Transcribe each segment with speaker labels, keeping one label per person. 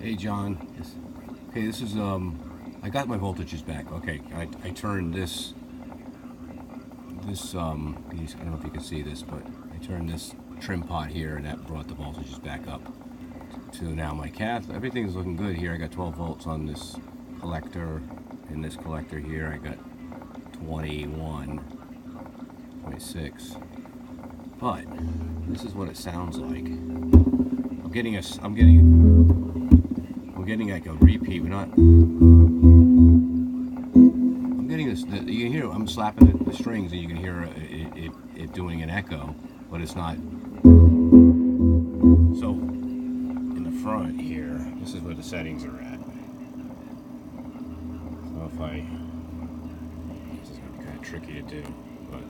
Speaker 1: Hey John. Okay, this is I got my voltages back. Okay, I turned this these, I don't know if you can see this, but I turned this trim pot here, and that brought the voltages back up to now my cath. Everything's looking good here. I got 12 volts on this collector. In this collector here, I got 21.6. But this is what it sounds like. I'm getting like a repeat. We're not. I'm getting this. You can hear. I'm slapping the strings, and you can hear it doing an echo, but it's not. So in the front here, this is where the settings are at. So if this is gonna be kind of tricky to do, but.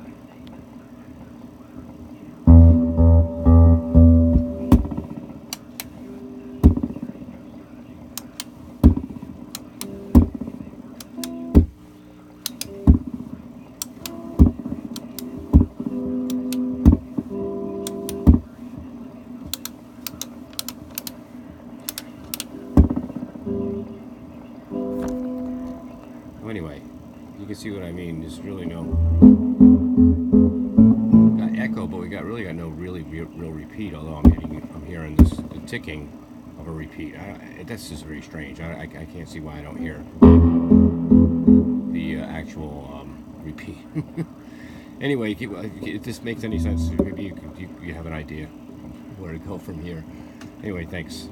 Speaker 1: Anyway, you can see what I mean. There's really no got echo, but we really got no real repeat. Although I'm hearing the ticking of a repeat. That's just very strange. I can't see why I don't hear the actual repeat. Anyway, if this makes any sense, maybe you have an idea where to go from here. Anyway, thanks.